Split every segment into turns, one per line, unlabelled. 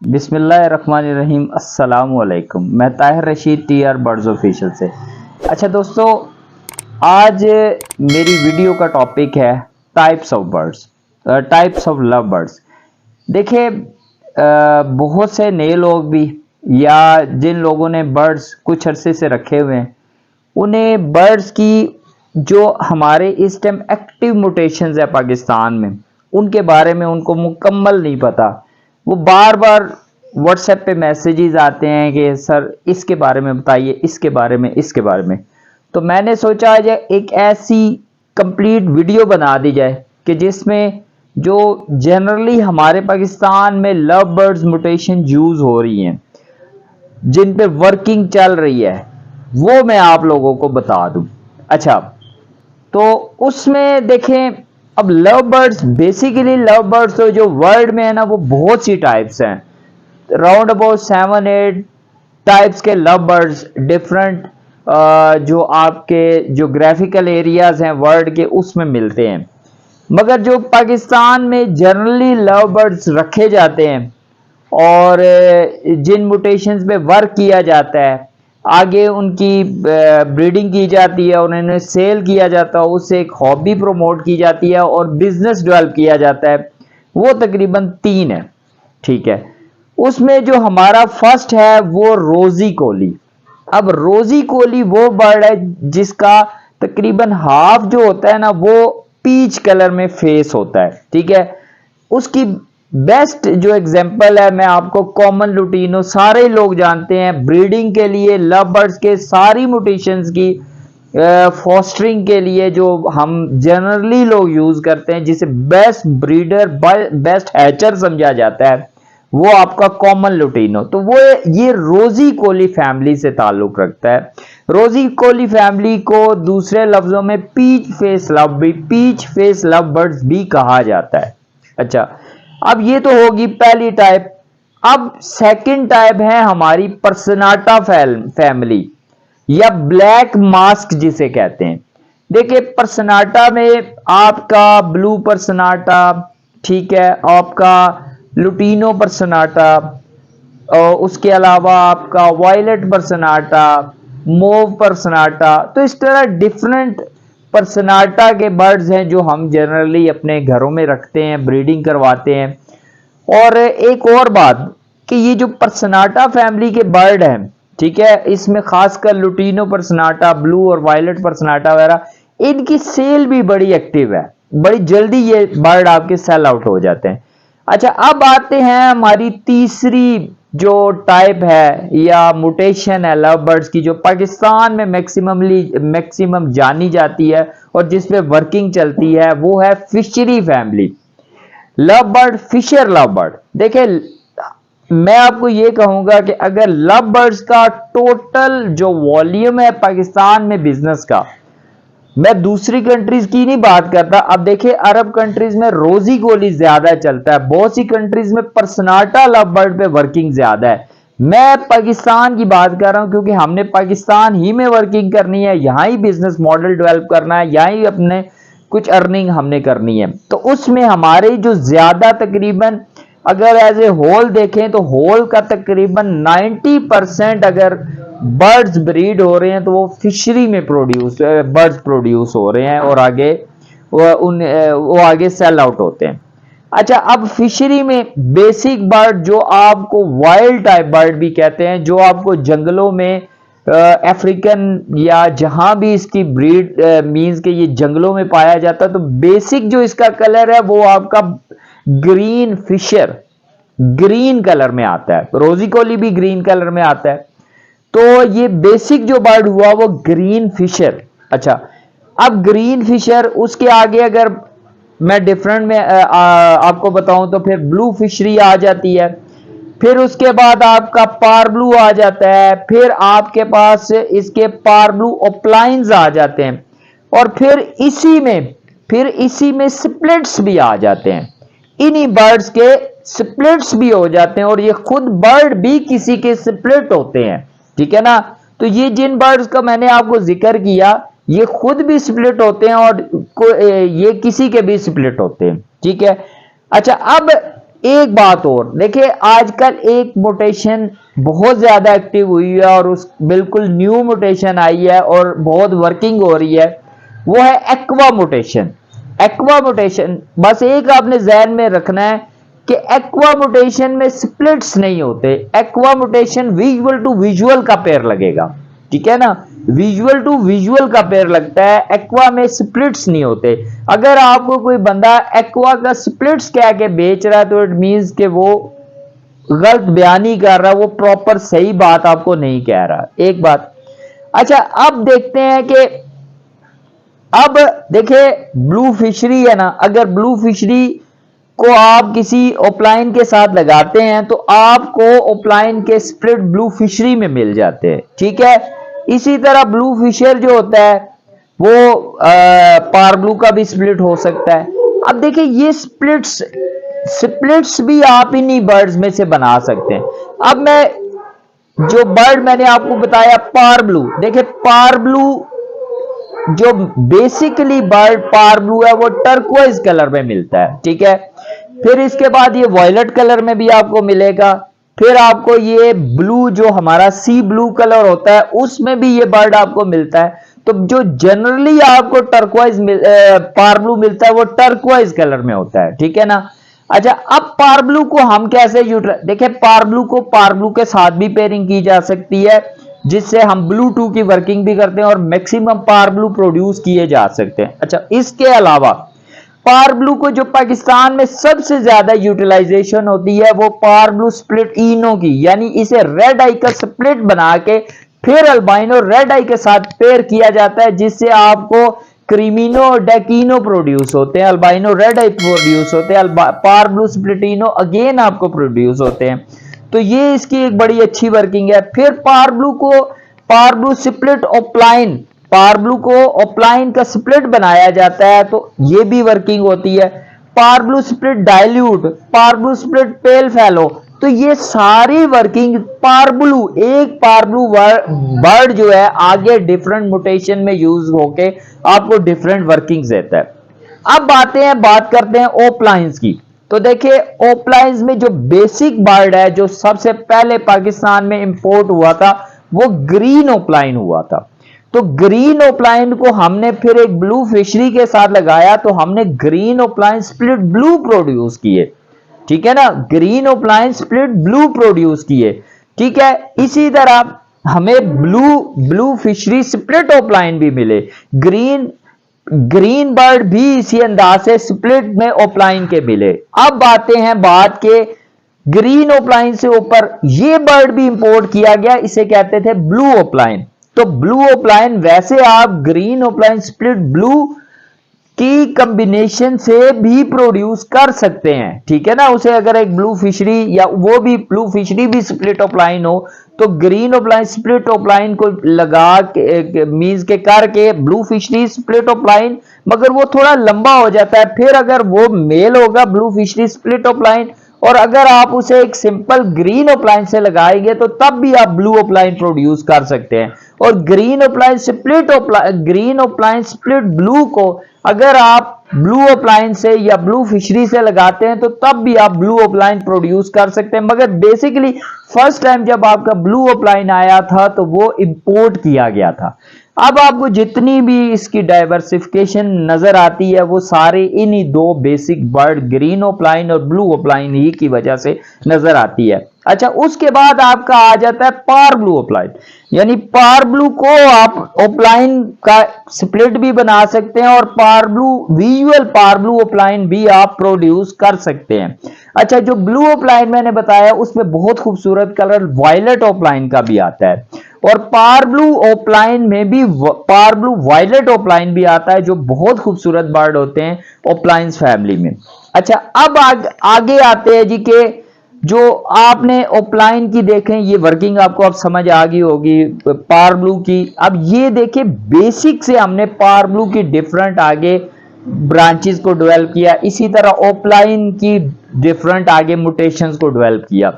बिस्मिल्लाहिर्रहमानिर्रहीम। अस्सलामुअलैकुम। मैं Tahir Rashid TR birds official से। अच्छा दोस्तों, आज मेरी वीडियो का टॉपिक है types of birds, types of love birds. देखिए, बहुत से नए लोग भी या जिन लोगों ने बर्ड्स कुछ अरसे से रखे हुए हैं, उन्हें बर्ड्स की जो हमारे इस टाइम एक्टिव म्यूटेशंस है पाकिस्तान में, उनके बारे में उनको मुकम्मल नहीं पता। वो बार बार व्हाट्सएप पे मैसेजेस आते हैं कि सर इसके बारे में बताइए, इसके बारे में, इसके बारे में। तो मैंने सोचा आज एक ऐसी कंप्लीट वीडियो बना दी जाए कि जिसमें जो जनरली हमारे पाकिस्तान में लव बर्ड्स म्यूटेशन यूज हो रही हैं, जिन पे वर्किंग चल रही है, वो मैं आप लोगों को बता दूं। अच्छा, तो उसमें देखें, अब love birds, basically love birds तो जो वर्ल्ड में है ना, वो बहुत सी टाइप्स हैं। राउंड अबाउट 7-8 टाइप्स के लव बर्ड्स डिफरेंट जो आपके जोग्राफिकल एरियाज हैं वर्ल्ड के, उसमें मिलते हैं। मगर जो पाकिस्तान में जनरली लव बर्ड्स रखे जाते हैं और जिन म्यूटेशंस पे वर्क किया जाता है, आगे उनकी ब्रीडिंग की जाती है और उन्हें सेल किया जाता है, उससे एक हॉबी प्रमोट की जाती है और बिजनेस डेवलप किया जाता है, वो तकरीबन 3 है। ठीक है, उसमें जो हमारा फर्स्ट है वो रोजी कोली। अब रोजी कोली वो बर्ड है जिसका तकरीबन हाफ जो होता है ना, वो पीच कलर में फेस होता है। ठीक है, उसकी बेस्ट जो एग्जांपल है, मैं आपको कॉमन लुटीनो सारे लोग जानते हैं, ब्रीडिंग के लिए लव बर्ड्स के सारी म्यूटेशंस की फॉस्टरिंग के लिए जो हम जनरली लोग यूज करते हैं, जिसे बेस्ट ब्रीडर, बेस्ट हैचर समझा जाता है, वो आपका कॉमन लुटीनो। तो वो ये रोजी कोली फैमिली से ताल्लुक रखता है। रोजी कोली फैमिली को दूसरे लफ्जों में पीच फेस लव बर्ड्स भी कहा जाता है। अच्छा, अब ये तो होगी पहली टाइप। अब सेकंड टाइप है हमारी पर्सनाटा फैमिली या ब्लैक मास्क जिसे कहते हैं। देखिए, पर्सनाटा में आपका ब्लू पर्सनाटा, ठीक है, आपका लुटीनो पर्सनाटा, और उसके अलावा आपका वायलेट पर्सनाटा, मोव पर्सनाटा। तो इस तरह डिफरेंट पर्सनाटा के बर्ड्स हैं जो हम जनरली अपने घरों में रखते हैं, ब्रीडिंग करवाते हैं। और एक और बात कि ये जो पर्सनाटा फैमिली के बर्ड हैं, ठीक है, इसमें खासकर लुटीनो पर्सनाटा, ब्लू और वायलेट पर्सनाटा वगैरह, इनकी सेल भी बड़ी एक्टिव है, बड़ी जल्दी ये बर्ड आपके सेल आउट हो जाते हैं। अच्छा, अब आते हैं हमारी तीसरी जो टाइप है या म्यूटेशन है लव बर्ड्स की, जो पाकिस्तान में मैक्सिमम जानी जाती है और जिसपे वर्किंग चलती है, वो है fischeri family love bird, fisher love bird. देखिए, मैं आपको ये कहूंगा कि अगर लव बर्ड्स का टोटल जो वॉल्यूम है पाकिस्तान में बिजनेस का, मैं दूसरी कंट्रीज की नहीं बात करता। अब देखिए, अरब कंट्रीज में रोजी गोली ज्यादा चलता है, बहुत सी कंट्रीज में पर्सनाटा लव बर्ड पे वर्किंग ज्यादा है। मैं पाकिस्तान की बात कर रहा हूं क्योंकि हमने पाकिस्तान ही में वर्किंग करनी है, यहां ही बिजनेस मॉडल डेवलप करना है, यहां ही अपने कुछ अर्निंग हमने करनी है। तो उसमें हमारे जो ज्यादा तकरीबन अगर एज ए होल देखें तो होल का तकरीबन 90% अगर बर्ड्स ब्रीड हो रहे हैं तो वो फिशरी में बर्ड्स प्रोड्यूस हो रहे हैं और आगे वो आगे सेल आउट होते हैं। अच्छा, अब फिशरी में बेसिक बर्ड जो आपको वाइल्ड टाइप बर्ड भी कहते हैं, जो आपको जंगलों में अफ्रीकन या जहां भी इसकी ब्रीड मींस के ये जंगलों में पाया जाता है, तो बेसिक जो इसका कलर है वो आपका ग्रीन फिशर, ग्रीन कलर में आता है। रोजी कोली भी ग्रीन कलर में आता है, तो ये बेसिक जो बर्ड हुआ वो ग्रीन फिशर। अच्छा, अब ग्रीन फिशर, उसके आगे अगर मैं डिफरेंट में आपको बताऊं तो फिर ब्लू फिशरी आ जाती है, फिर उसके बाद आपका पार ब्लू आ जाता है, फिर आपके पास इसके पार ब्लू ओपलाइंस आ जाते हैं, और फिर इसी में स्प्लिट्स भी आ जाते हैं। इन्हीं बर्ड्स के स्प्लिट्स भी हो जाते हैं और ये खुद बर्ड भी किसी के स्प्लिट होते हैं। ठीक है ना, तो ये जिन बर्ड्स का मैंने आपको जिक्र किया, ये खुद भी स्प्लिट होते हैं और ये किसी के भी स्प्लिट होते हैं। ठीक है, अच्छा, अब एक बात और देखिए, आजकल एक मोटेशन बहुत ज्यादा एक्टिव हुई है और उस बिल्कुल न्यू मोटेशन आई है और बहुत वर्किंग हो रही है, वो है एक्वा मोटेशन। एक्वा मोटेशन बस एक आपने जहन में रखना है कि एक्वा मोटेशन में स्प्लिट्स नहीं होते। एक्वा मोटेशन विजुअल टू विजुअल का पेयर लगेगा, ठीक है ना, विजुअल टू विजुअल का पेयर लगता है, एक्वा में स्प्लिट्स नहीं होते। अगर आपको कोई बंदा एक्वा का स्प्लिट्स कह के बेच रहा है तो इट मींस कि वो गलत बयानी कर रहा है, वो प्रॉपर सही बात आपको नहीं कह रहा। एक बात। अच्छा, अब देखते हैं कि अब देखिए ब्लू फिशरी है ना, अगर ब्लू फिशरी को आप किसी ओपलाइन के साथ लगाते हैं तो आपको ओपलाइन के स्प्लिट ब्लू फिशरी में मिल जाते हैं, ठीक है। इसी तरह ब्लू फिशर जो होता है वो पार ब्लू का भी स्प्लिट हो सकता है। अब देखिए ये स्प्लिट्स भी आप इन्हीं बर्ड्स में से बना सकते हैं। अब मैं जो बर्ड मैंने आपको बताया पार ब्लू, देखिए पार ब्लू जो बेसिकली बर्ड पार ब्लू है वो टर्कोइज कलर में मिलता है, ठीक है। फिर इसके बाद ये वॉयलेट कलर में भी आपको मिलेगा। फिर आपको ये ब्लू जो हमारा सी ब्लू कलर होता है उसमें भी ये बर्ड आपको मिलता है। तो जो जनरली आपको टर्कोइज पार ब्लू मिलता है वो टर्कोइज कलर में होता है, ठीक है ना। अच्छा, अब पार ब्लू को हम कैसे यूटिलाइज, देखिए पार ब्लू को पार ब्लू के साथ भी पेयरिंग की जा सकती है जिससे हम ब्लू 2 की वर्किंग भी करते हैं और मैक्सिमम पार ब्लू प्रोड्यूस किए जा सकते हैं। अच्छा, इसके अलावा पार ब्लू को जो पाकिस्तान में सबसे ज्यादा यूटिलाइजेशन होती है वो पार ब्लू स्प्लिट इनो की, यानी इसे रेड आई का स्प्लिट बना के फिर अल्बाइनो रेड आई के साथ पेयर किया जाता है जिससे आपको क्रीमिनो और डेकिनो प्रोड्यूस होते हैं, अल्बाइनो रेड आई प्रोड्यूस होते हैं, पार ब्लू स्प्लिटिनो अगेन आपको प्रोड्यूस होते हैं। तो ये इसकी एक बड़ी अच्छी वर्किंग है। फिर पार ब्लू को पार ब्लू स्प्लिट ओपलाइन, पार ब्लू को ओपलाइन का स्प्लिट बनाया जाता है तो ये भी वर्किंग होती है। पार ब्लू स्प्लिट डाइल्यूट, पार ब्लू स्प्लिट पेल फेलो, तो ये सारी वर्किंग पार ब्लू, एक पार ब्लू बर्ड जो है आगे डिफरेंट मोटेशन में यूज होके आपको डिफरेंट वर्किंग्स देता है। अब बात करते हैं ओपलाइंस की। तो देखिए ओपलाइंस में जो बेसिक बर्ड है जो सबसे पहले पाकिस्तान में इंपोर्ट हुआ था वो ग्रीन ओपलाइन हुआ था। तो ग्रीन ओपलाइन को हमने फिर एक ब्लू फिशरी के साथ लगाया तो हमने green opaline split blue produce किए, ठीक है ना, green opaline split blue produce किए, ठीक है। इसी तरह हमें ब्लू फिशरी स्प्लिट ओपलाइन भी मिले, ग्रीन बर्ड भी इसी अंदाज से स्प्लिट में ओपलाइन के मिले। अब बात के ग्रीन ओपलाइन से ऊपर ये बर्ड भी इंपोर्ट किया गया, इसे कहते थे ब्लू ओपलाइन। तो ब्लू ओपलाइन वैसे आप ग्रीन ओपलाइन स्प्लिट ब्लू की कॉम्बिनेशन से भी प्रोड्यूस कर सकते हैं, ठीक है ना। उसे अगर एक ब्लू फिशरी या वो भी ब्लू फिशरी भी स्प्लिट ओपलाइन हो तो ग्रीन ओपलाइन स्प्लिट ओपलाइन को लगा के मींस के करके ब्लू फिशरी स्प्लिट ओपलाइन, मगर वो थोड़ा लंबा हो जाता है। फिर अगर वो मेल होगा ब्लू फिशरी स्प्लिट ओपलाइन और अगर आप उसे एक सिंपल ग्रीन ओपलाइन से लगाएंगे तो तब भी आप ब्लू ओपलाइन प्रोड्यूस कर सकते हैं। और ग्रीन ओपलाइन स्प्लिट ब्लू को अगर आप ब्लू ओपलाइन से या ब्लू फिशरी से लगाते हैं तो तब भी आप ब्लू ओपलाइन प्रोड्यूस कर सकते हैं। मगर बेसिकली फर्स्ट टाइम जब आपका ब्लू ओपलाइन आया था तो वो इंपोर्ट किया गया था। अब आपको जितनी भी इसकी डाइवर्सिफिकेशन नजर आती है वो सारे इन्हीं दो बेसिक बर्ड ग्रीन ओपलाइन और ब्लू ओपलाइन ही की वजह से नजर आती है। अच्छा, उसके बाद आपका आ जाता है पार ब्लू ओपलाइन, यानी पार ब्लू को आप ओपलाइन का स्प्लिट भी बना सकते हैं और पार ब्लू विजुअल पार ब्लू ओपलाइन भी आप प्रोड्यूस कर सकते हैं। अच्छा, जो ब्लू ओपलाइन मैंने बताया उसमें बहुत खूबसूरत कलर वायलेट ओपलाइन का भी आता है और पार ब्लू ओपलाइन में भी पार ब्लू वायलेट ओपलाइन भी आता है जो बहुत खूबसूरत बर्ड होते हैं ओपलाइंस फैमिली में। अच्छा, अब आगे आते हैं जी के जो आपने ओपलाइन की देखें ये वर्किंग आपको अब समझ आ गई होगी पार ब्लू की। अब ये देखें बेसिक से हमने पार ब्लू की डिफरेंट आगे ब्रांचेस को डेवलप किया, इसी तरह ओपलाइन की डिफरेंट आगे म्यूटेशंस को डेवलप किया।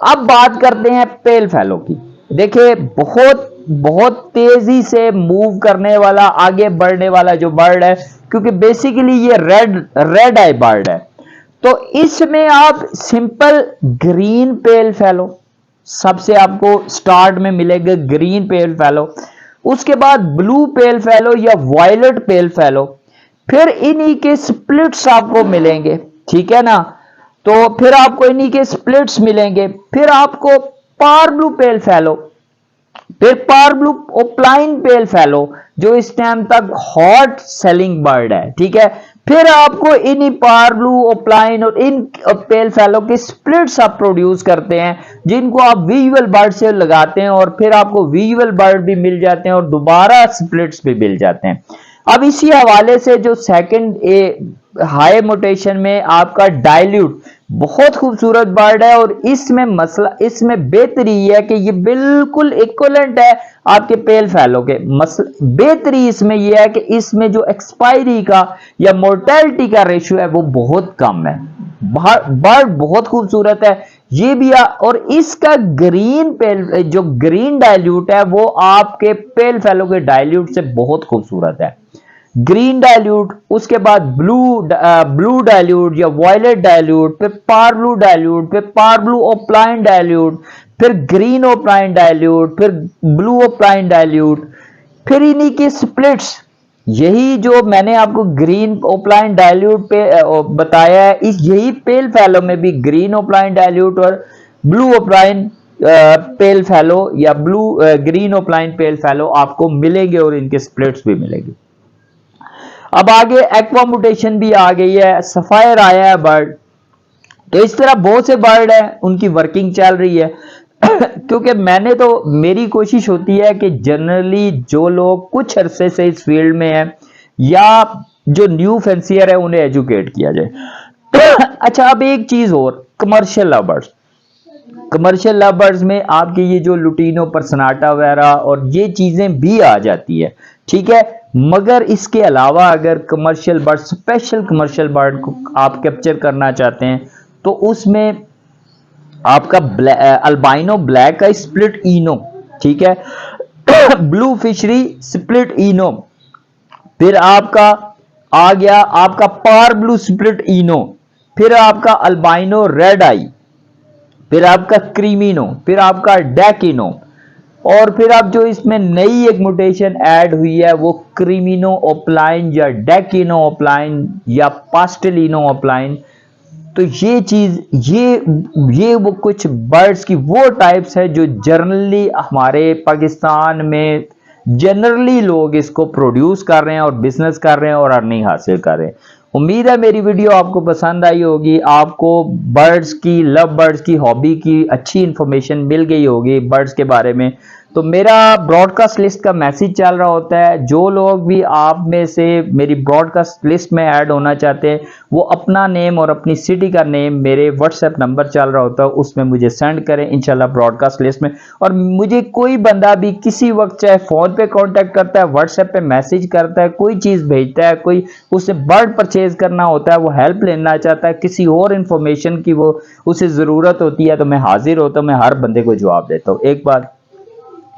अब बात करते हैं पेल फेलो की। देखिए बहुत तेजी से मूव करने वाला आगे बढ़ने वाला जो बर्ड है, क्योंकि बेसिकली ये रेड आई बर्ड है तो इसमें आप सिंपल ग्रीन पेल फेलो, सबसे आपको स्टार्ट में मिलेगा ग्रीन पेल फेलो, उसके बाद ब्लू पेल फेलो या वायलेट पेल फेलो, फिर इन्हीं के स्प्लिट्स आपको मिलेंगे, ठीक है ना। तो फिर आपको इन्हीं के स्प्लिट्स मिलेंगे, फिर आपको पार ब्लू पेल फेलो, फिर पार ब्लू ओप्लाइन पेल फेलो जो इस टाइम तक हॉट सेलिंग बर्ड है, ठीक है। फिर आपको इन पार ब्लू ओप्लाइन और इन पेल फेलो के स्प्लिट्स आप प्रोड्यूस करते हैं, जिनको आप विजुअल बर्ड से लगाते हैं और फिर आपको विजुअल बर्ड भी मिल जाते हैं और दोबारा स्प्लिट्स भी मिल जाते हैं। अब इसी हवाले से जो सेकंड हाई मोटेशन में आपका डाइल्यूट बहुत खूबसूरत बर्ड है, और इसमें मसला, इसमें बेहतरी है कि ये बिल्कुल इक्वलेंट है आपके पेल फेलो के। बेहतरी इसमें यह है कि इसमें जो एक्सपायरी का या मोर्टेलिटी का रेशियो है वो बहुत कम है। बर्ड बहुत खूबसूरत है ये भी और इसका ग्रीन पेल, जो ग्रीन डाइल्यूट है वो आपके पेल फेलो के डाइल्यूट से बहुत खूबसूरत है। ग्रीन डाइल्यूट, उसके बाद ब्लू डाइल्यूट या वायलेट डाइल्यूट, फिर पार ब्लू डाइल्यूट, फिर पार ब्लू ओप्लाइन डाइल्यूट, फिर ग्रीन ओप्लाइन डाइल्यूट, फिर ब्लू ओप्लाइन डाइल्यूट, फिर इन्हीं के स्प्लिट्स। यही जो मैंने आपको ग्रीन ओप्लाइन डाइल्यूट पे बताया है, इस यही पेल फेलो में भी ग्रीन ओप्लाइन डाइल्यूट और ब्लू ओप्लाइन पेल फेलो या ग्रीन ओप्लाइन पेल फेलो आपको मिलेंगे और इनके स्प्लिट्स भी मिलेंगे। अब आगे एक्वा म्यूटेशन भी आ गई है, सफायर आया है बर्ड। तो इस तरह बहुत से बर्ड हैं, उनकी वर्किंग चल रही है क्योंकि मेरी कोशिश होती है कि जनरली जो लोग कुछ अरसे से इस फील्ड में हैं या जो न्यू फैंसियर है उन्हें एजुकेट किया जाए। अच्छा, अब एक चीज और, कमर्शियल लवर्स। कमर्शियल लवर्स में आपके ये जो लुटीनो पर्सनाटा वगैरह और ये चीजें भी आ जाती है, ठीक है। मगर इसके अलावा अगर commercial bird, special commercial bird को आप कैप्चर करना चाहते हैं तो उसमें आपका अल्बाइनो ब्लैक का स्प्लिट इनो, ठीक है, ब्लू फिशरी स्प्लिट इनो, फिर आपका आ गया आपका पार ब्लू स्प्लिट इनो, फिर आपका अल्बाइनो रेड आई, फिर आपका क्रीमिनो, फिर आपका डेकिनो, और फिर आप जो इसमें नई एक म्यूटेशन ऐड हुई है वो क्रीमिनो ओप्लाइन या डेकिनो ओप्लाइन या पास्टेलिनो ओप्लाइन। तो ये चीज ये वो कुछ बर्ड्स की वो टाइप्स है जो जनरली हमारे पाकिस्तान में जनरली लोग इसको प्रोड्यूस कर रहे हैं और बिजनेस कर रहे हैं और अर्निंग हासिल कर रहे हैं। उम्मीद है मेरी वीडियो आपको पसंद आई होगी, आपको बर्ड्स की, लव बर्ड्स की हॉबी की अच्छी इंफॉर्मेशन मिल गई होगी बर्ड्स के बारे में। तो मेरा ब्रॉडकास्ट लिस्ट का मैसेज चल रहा होता है, जो लोग भी आप में से मेरी ब्रॉडकास्ट लिस्ट में ऐड होना चाहते हैं वो अपना नेम और अपनी सिटी का नेम मेरे व्हाट्सएप नंबर चल रहा होता है उसमें मुझे सेंड करें इंशाल्लाह ब्रॉडकास्ट लिस्ट में। और मुझे कोई बंदा भी किसी वक्त चाहे फ़ोन पे कांटेक्ट करता है, व्हाट्सएप पे मैसेज करता है, कोई चीज़ भेजता है, कोई उसे बर्ड परचेज करना होता है, वो हेल्प लेना चाहता है, किसी और इन्फॉर्मेशन की वो उसे ज़रूरत होती है, तो मैं हाजिर होता हूँ, मैं हर बंदे को जवाब देता हूँ। एक बात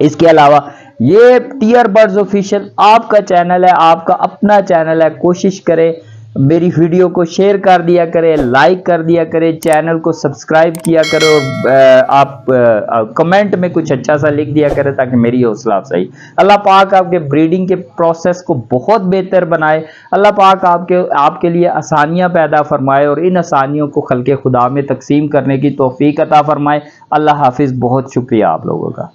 इसके अलावा ये टीआर बर्ड्स ऑफिशियल आपका चैनल है, आपका अपना चैनल है, कोशिश करें मेरी वीडियो को शेयर कर दिया करें, लाइक कर दिया करें, चैनल को सब्सक्राइब किया करो और आप कमेंट में कुछ अच्छा सा लिख दिया करें ताकि मेरी हौसला अफजाई। अल्लाह पाक आपके ब्रीडिंग के प्रोसेस को बहुत बेहतर बनाए, अल्लाह पाक आपके लिए आसानियां पैदा फरमाए और इन आसानियों को खल्के खुदा में तकसीम करने की तौफीक अता फरमाए। अल्लाह हाफिज़, बहुत शुक्रिया आप लोगों का।